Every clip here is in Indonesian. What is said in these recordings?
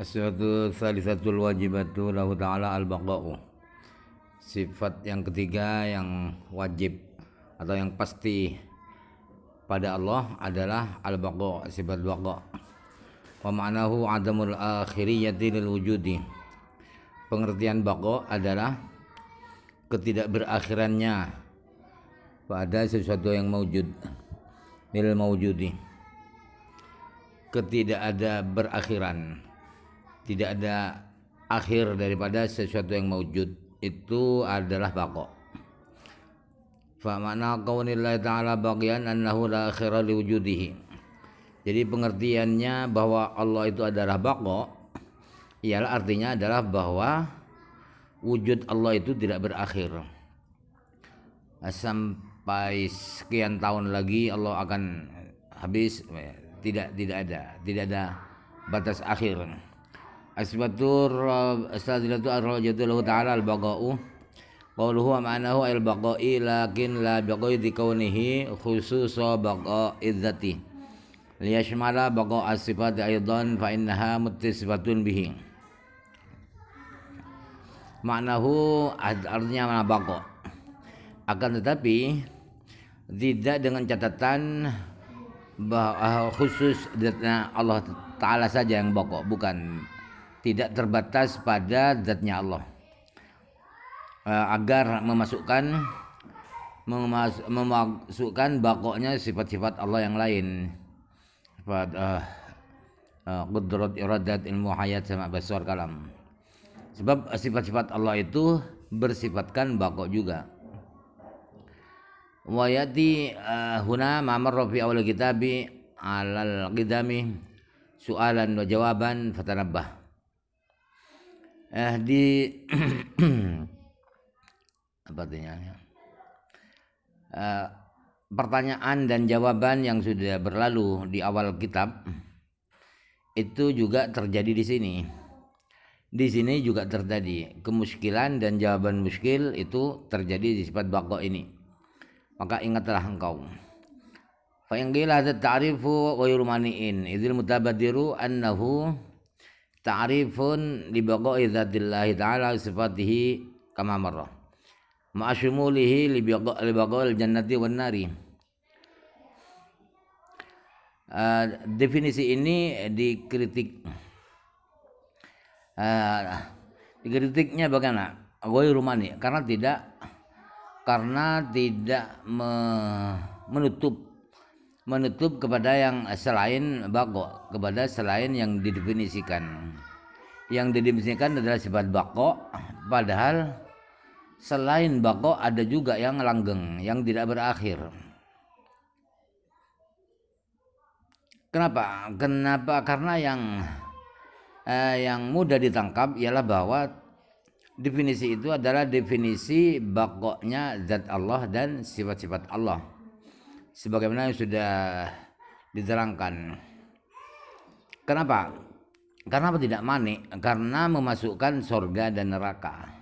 As-sifatu tsalitsatul wajibatu lahu ta'ala al-baqa'u. Sifat yang ketiga yang wajib atau yang pasti pada Allah adalah al-baqa', sifat baqa'. Wa ma'nahu adamul akhiriyati lil wujudi. Pengertian baqa' adalah ketidakberakhirannya pada sesuatu yang mawjud, lil mawjudi. Ketidak ada berakhiran, tidak ada akhir daripada sesuatu yang mawjud, itu adalah baqa'. Fa makna qaunillahi ta'ala baqiyan annahu la akhira li wujudihi. Jadi pengertiannya bahwa Allah itu adalah baqa' ialah artinya adalah bahwa wujud Allah itu tidak berakhir. Sampai sekian tahun lagi Allah akan habis, tidak ada batas akhir. Asbatur astadilatu ar-rajatu lahu ta'ala al-baqa'u qawluhu wa ma'nahu al-baqa'i lakin la baqa'i di kaunihi khususa baqa'i dzati liyashmala baqa'a sifat aidan fa innaha muttasifatun bihi. Ma'nahu artinya mana baqa', akan tetapi tidak dengan catatan bahwa khusus zatnya Allah Ta'ala saja yang baqa', bukan, tidak terbatas pada zatnya Allah, agar memasukkan baqa'nya sifat-sifat Allah yang lain, sifat qudrat, iradat, ilmu, hayat, sama basar, kalam. Sebab sifat-sifat Allah itu bersifatkan baqa' juga. Wa yati huna ma marra fi awal kitabi alal qidami su'alan wa jawaban fatanabbah. Di apa artinya? Pertanyaan dan jawaban yang sudah berlalu di awal kitab itu juga terjadi di sini. Di sini juga terjadi kemuskilan dan jawaban muskil itu terjadi di sifat baqa' ini. Maka ingatlah engkau. Fa in qila hadha ta'rifu ghairu mani'in idzil mutabadiru annahu ta'rifun li baqa'i dzatillahi ta'ala sifatihi kama marra ma'a syumulihi li baqa'il jannati wan nari. Definisi ini dikritiknya bagaimana? Ghairu mani, karena tidak menutup kepada yang selain baqa', kepada selain yang didefinisikan. Yang didefinisikan adalah sifat baqa', padahal selain baqa' ada juga yang langgeng, yang tidak berakhir. Kenapa? Karena yang mudah ditangkap ialah bahwa definisi itu adalah definisi baqa'nya zat Allah dan sifat-sifat Allah, sebagaimana yang sudah diterangkan. Kenapa tidak mani? Karena memasukkan surga dan neraka.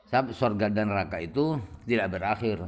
Sebab surga dan neraka itu tidak berakhir,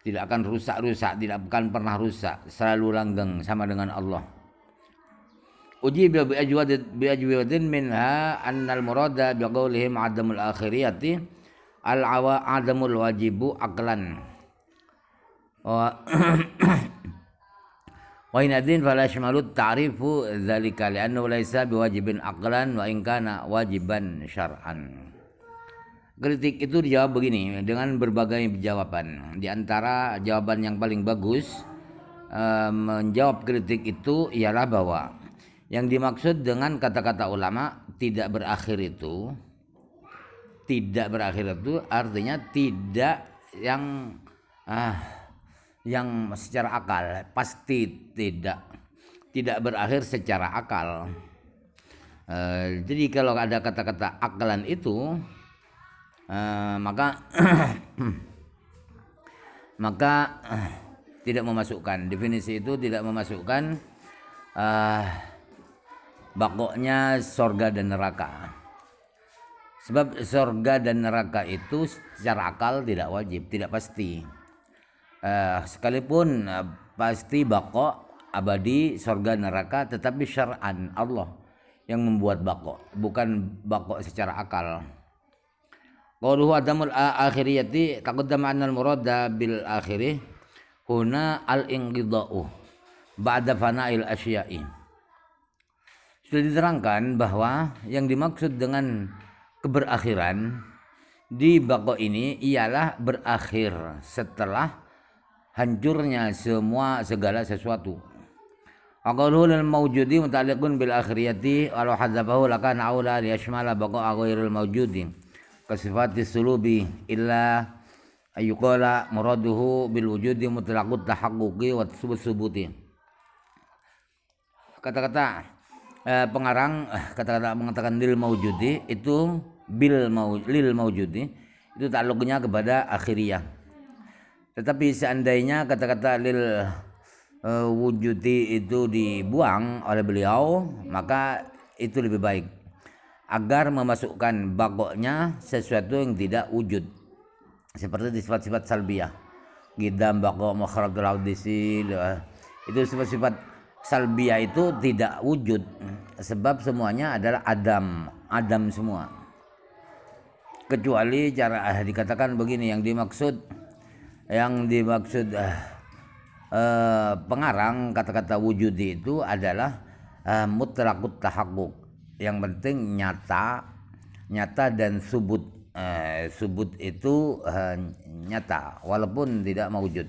tidak akan rusak, tidak akan pernah rusak, selalu langgeng sama dengan Allah. Ujiba bi ajwadin minha annal murada bi qaulihim adamul akhiriyati adamul wajibu aqlan wa inadin fala yashmalu ta'rifu dzalika li'annahu laysa biwajibin aqlan wa in kana wajiban syar'an. Kritik itu dijawab begini dengan berbagai jawaban. Di antara jawaban yang paling bagus menjawab kritik itu ialah bahwa yang dimaksud dengan kata-kata ulama tidak berakhir itu artinya tidak yang secara akal, pasti tidak berakhir secara akal. Jadi kalau ada kata-kata akalan itu maka tidak memasukkan, definisi itu tidak memasukkan baqa'nya surga dan neraka. Sebab surga dan neraka itu secara akal tidak wajib, tidak pasti. Sekalipun pasti baqa' abadi surga neraka, tetapi syar'an Allah yang membuat bako, bukan bako secara akal. Qauluhu adamul akhiriyati taqaddama anna al-murada bil akhiri huna al-inqida'u ba'da fana'il asya'i. Sudah diterangkan bahwa yang dimaksud dengan keberakhiran di bako ini ialah berakhir setelah hancurnya segala sesuatu. Aqaluhu lil mawjudi muta'alliqun bil akhiriyati walau hadzafahu lakana aula liyashmala baqa'a ghairil mawjudi kasifati sulubi illa ayyuqala muraduhu bil wujudi mutlaqut tahaqquqi wa subuti. Kata-kata pengarang kata-kata mengatakan lil mawjudi itu lil mawjudi itu takluknya kepada akhiriyah. Tetapi seandainya kata-kata lil wujudi itu dibuang oleh beliau, maka itu lebih baik agar memasukkan bakoknya sesuatu yang tidak wujud, seperti sifat-sifat salbiyah, qidam, bako, makharatul audisi. Itu sifat-sifat salbiyah itu tidak wujud, sebab semuanya adalah adam semua, kecuali cara dikatakan begini, yang dimaksud pengarang kata-kata wujudi itu adalah mutlaqut tahaqquk, yang penting nyata dan subut. Subut itu nyata walaupun tidak mewujud.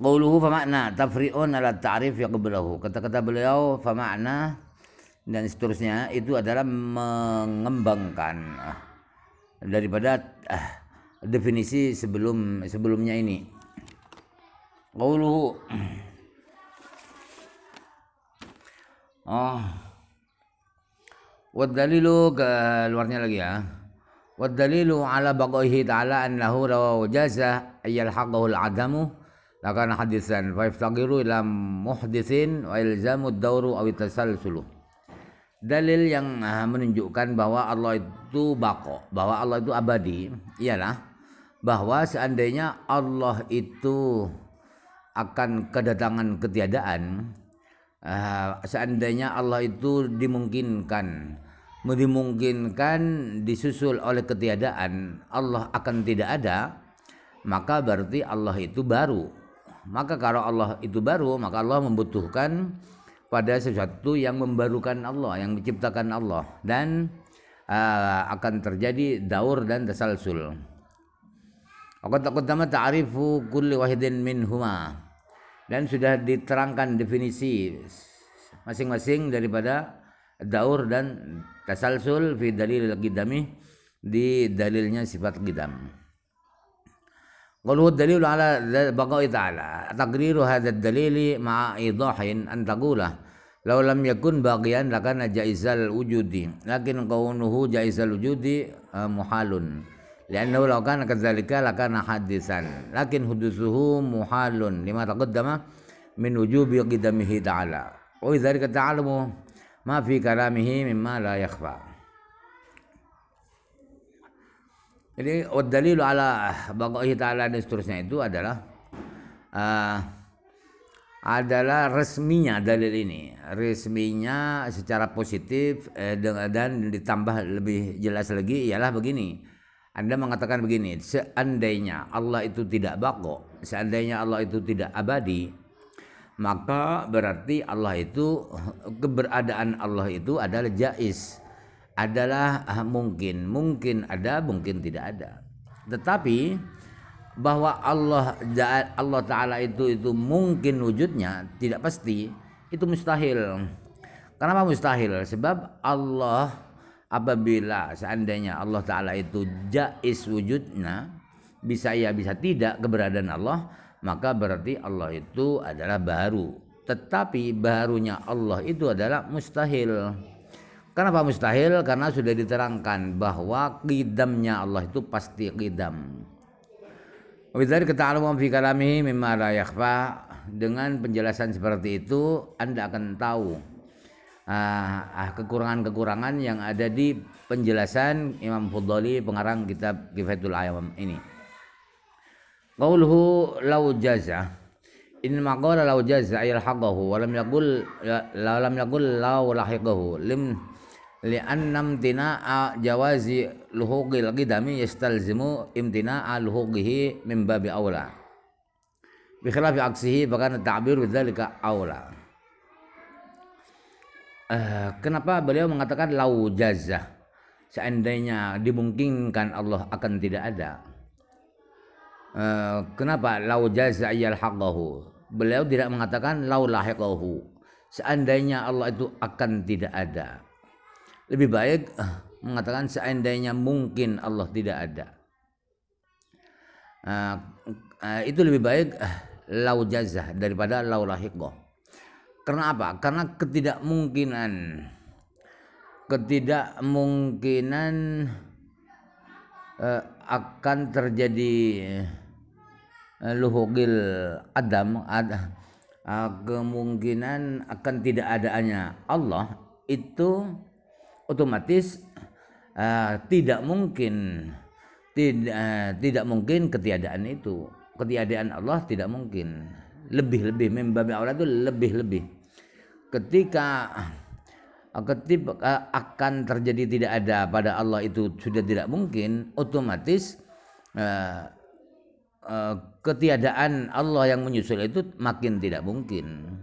Qauluhu fa makna tafri'un ala ta'rif yaqbalahu, kata-kata beliau fa makna dan seterusnya itu adalah mengembangkan daripada definisi sebelumnya ini. Qauluhu wad dalilu, keluarnya lagi ya. Wad dalilu ala baqaihi ta'ala annahu law jaza ayyal haqqahu al-adamu lakana hadisan fa yaftaqiru ila muhditsin wa ilzamu ad-dawru aw tasalsulu. Dalil yang menunjukkan bahwa Allah itu baqo, bahwa Allah itu abadi, ialah bahwa seandainya Allah itu akan kedatangan ketiadaan, seandainya Allah itu dimungkinkan disusul oleh ketiadaan, Allah akan tidak ada, maka berarti Allah itu baru. Maka kalau Allah itu baru, maka Allah membutuhkan pada sesuatu yang membarukan Allah, yang menciptakan Allah, dan akan terjadi daur dan tasalsul. Qad taqaddama ta'rifu kulli wahidin minhuma, dan sudah diterangkan definisi masing-masing daripada daur dan tasalsul fi dalil qidami, di dalilnya sifat qidam. Qalu dalil ala baqa'i ta'ala taqriru hadha ad-dalili ma'a idahin an taqula law lam yakun baqiyan lakana jaizal wujudi lakin kaunuhu jaizal wujudi muhalun. Liannahu law kana kadzalika lakana hadisan lakin hudusuhu muhalun lima taqaddama min wujubi qidamihi ta'ala wa idzalika ta'lamu ma fi kalamihi mimma la yakhfa. Jadi dalilu ala baqaihi ta'ala dan seterusnya itu adalah resminya dalil ini, resminya secara positif, dan ditambah lebih jelas lagi ialah begini. Anda mengatakan begini, seandainya Allah itu tidak baqo, seandainya Allah itu tidak abadi, maka berarti Allah itu, keberadaan Allah itu adalah jaiz, adalah mungkin ada, mungkin tidak ada. Tetapi bahwa Allah Ta'ala itu mungkin wujudnya, tidak pasti, itu mustahil. Kenapa mustahil? Sebab Allah, apabila seandainya Allah Ta'ala itu jaiz wujudnya, bisa ya bisa tidak keberadaan Allah, maka berarti Allah itu adalah baru. Tetapi barunya Allah itu adalah mustahil. Kenapa mustahil? Karena sudah diterangkan bahwa qidamnya Allah itu pasti qidam. Wabidzalika ta'lamu fi kalamihi mimma la yakhfa. Dengan penjelasan seperti itu Anda akan tahu kekurangan-kekurangan yang ada di penjelasan Imam Fuddali, pengarang kitab Kifayatul Awam ini. Qauluhu law jaza, in maqala law jaza yalhaqahu wa lam yaqul law lahiqahu li'anna imtina'a jawazi luhuqil qidami yastalzimu imtina'a luhuqihi min babi aula bi khilafi aksihi bahkan ta'bir bidzalika aula. Kenapa beliau mengatakan lau jaza, seandainya dimungkinkan Allah akan tidak ada. Kenapa lau jaza yalhaqahu? Beliau tidak mengatakan lau lahiqahu, seandainya Allah itu akan tidak ada. Lebih baik mengatakan seandainya mungkin Allah tidak ada. Itu lebih baik lau jazah daripada lau lahiqah. Karena apa? Karena ketidakmungkinan akan terjadi luhugil adam, kemungkinan akan tidak adanya Allah itu otomatis tidak mungkin ketiadaan itu. Ketiadaan Allah tidak mungkin. Lebih-lebih membabi aula itu lebih-lebih. Ketika akan terjadi tidak ada pada Allah itu sudah tidak mungkin, otomatis ketiadaan Allah yang menyusul itu makin tidak mungkin.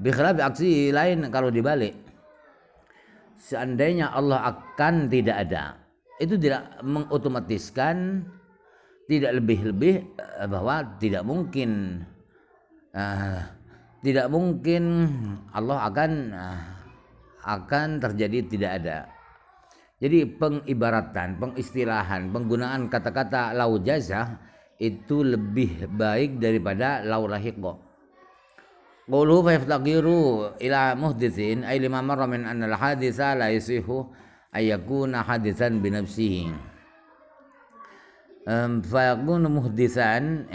Bikhilafi aksi lain kalau dibalik. Seandainya Allah akan tidak ada, itu tidak mengotomatiskan, tidak lebih-lebih bahwa tidak mungkin Allah akan terjadi tidak ada. Jadi pengibaratan, pengistilahan, penggunaan kata-kata lau jazah itu lebih baik daripada lau lahiqo. Qawluhu fayaftaqiru ila muhdithin ay lima marra min anna al-haditha la yasihu ayakuna hadithan binafsihi. Fayakunu muhdithan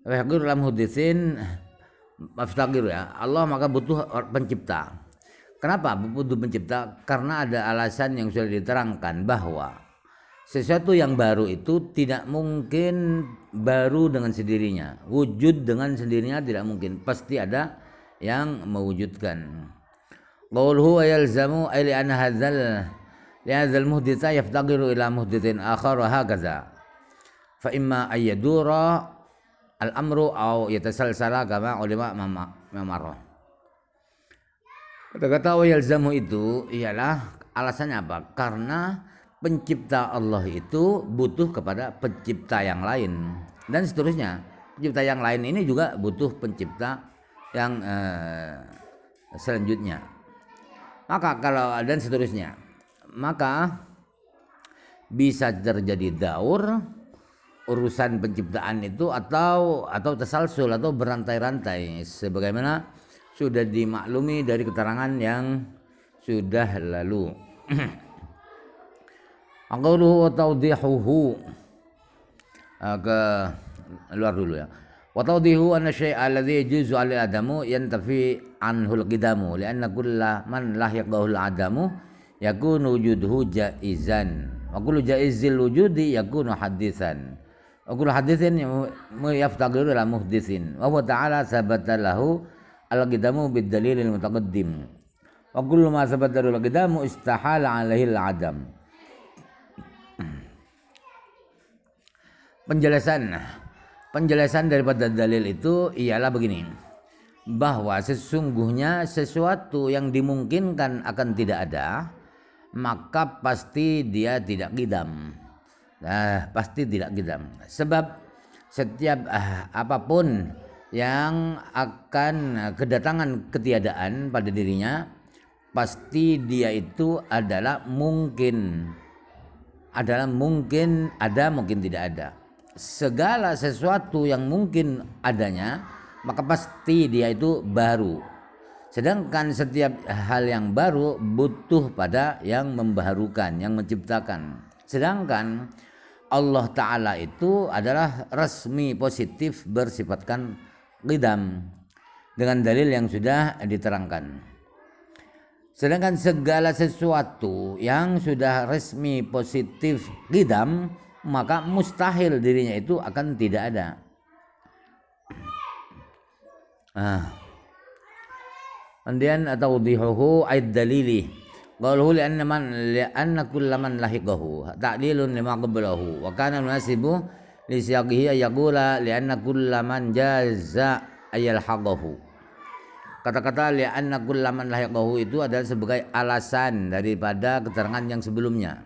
fayakunu ila muhdithin maftaqiru, ya Allah maka butuh pencipta. Kenapa butuh pencipta? Karena ada alasan yang sudah diterangkan bahwa sesuatu yang baru itu tidak mungkin baru dengan sendirinya. Wujud dengan sendirinya tidak mungkin. Pasti ada yang mewujudkan. Qauluhu wa yalzamu ay li anna hadzal muhditsa yaftaqiru ila muhditsin akhar wa hakaza. Fa imma ay yadura al-amru aw yatasalsala kama ulama mamarrah. Kata-kata wa yalzamu itu ialah alasannya apa? Karena pencipta Allah itu butuh kepada pencipta yang lain dan seterusnya. Pencipta yang lain ini juga butuh pencipta yang selanjutnya. Maka kalau dan seterusnya, maka bisa terjadi daur urusan penciptaan itu atau tasalsul atau berantai-rantai sebagaimana sudah dimaklumi dari keterangan yang sudah lalu. Aqauluhu wa tawdihuhu, ke luar dulu ya. Wa tawdihu anna syai'a alladhi yajuzu 'ala adamu yantafi anhu al-qidamu li'anna kulla man lahiqahu al-adamu yakunu wujuduhu jaizan wa kullu jaizil wujudi yakunu haditsan wa kullu haditsin yaftaqiru ila muhditsin wa huwa ta'ala sabata lahu al-qidamu bid-dalilil mutaqaddim wa kullu ma sabata lahu al-qidamu istahala 'alaihi al-'adam. Penjelasan daripada dalil itu ialah begini, bahwa sesungguhnya sesuatu yang dimungkinkan akan tidak ada, maka pasti dia tidak qidam. Pasti tidak qidam. Sebab setiap apapun yang akan kedatangan ketiadaan pada dirinya, pasti dia itu adalah mungkin ada, mungkin tidak ada. Segala sesuatu yang mungkin adanya, maka pasti dia itu baru. Sedangkan setiap hal yang baru butuh pada yang membaharukan, yang menciptakan. Sedangkan Allah Ta'ala itu adalah resmi positif bersifatkan qidam dengan dalil yang sudah diterangkan. Sedangkan segala sesuatu yang sudah resmi positif qidam, maka mustahil dirinya itu akan tidak ada. Kemudian tawdihuhu aid dalili qaluhu li'anna kullaman lahiqahu ta'lilun lima qablahu wa kana munasibu li siyaqihi yaqula li'anna kullaman jaza ayalhaqahu. Kata-kata li'anna kullaman lahiqahu itu adalah sebagai alasan daripada keterangan yang sebelumnya.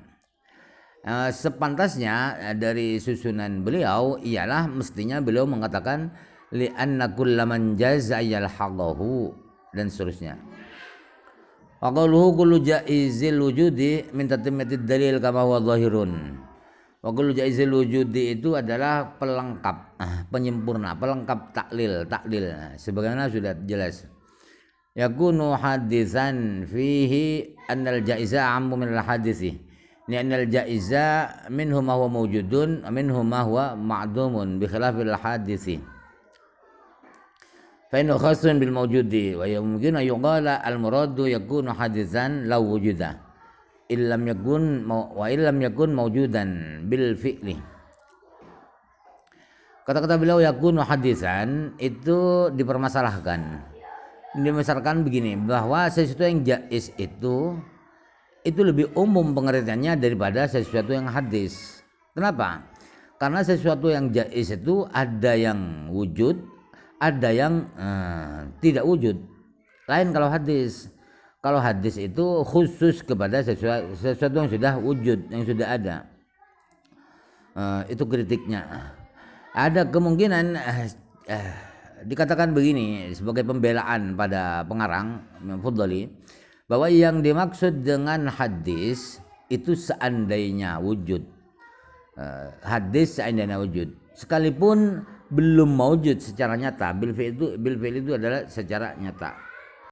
Sepantasnya dari susunan beliau ialah mestinya beliau mengatakan li'anna kullaman jaza ayalhaqahu dan seterusnya. Wa qawluhu kullu jaizil wujudi min tatimmatid dalil kama huwa zahirun. Wa kullu jaizil wujudi itu adalah pelengkap, penyempurna, pelengkap taklil. Sebagaimana sudah jelas. Yakunu hadisan fihi annal jaiza ammu min al hadisi. Ni annal jaiza minhu ma huwa mawjudun wa minhu ma huwa ma'dumun bi khilafil hadisi. Fa'innahu khasun bil mawjudi wa yumkinu yuqala al muradu yakunu hadisan law wujuda illam yakun mawjudan bil fi'li. Kata-kata beliau yakunu hadisan itu dipermasalahkan begini, bahwa sesuatu yang jaiz itu lebih umum pengertiannya daripada sesuatu yang hadis. Kenapa? Karena sesuatu yang jaiz itu ada yang wujud, ada yang tidak wujud. Lain kalau hadis. Kalau hadis itu khusus kepada sesuatu yang sudah wujud, yang sudah ada. Itu kritiknya. Ada kemungkinan dikatakan begini sebagai pembelaan pada pengarang Fuddali, bahwa yang dimaksud dengan hadis itu seandainya wujud. Hadis seandainya wujud. Sekalipun belum mewujud secara nyata, bil fi'il itu adalah secara nyata.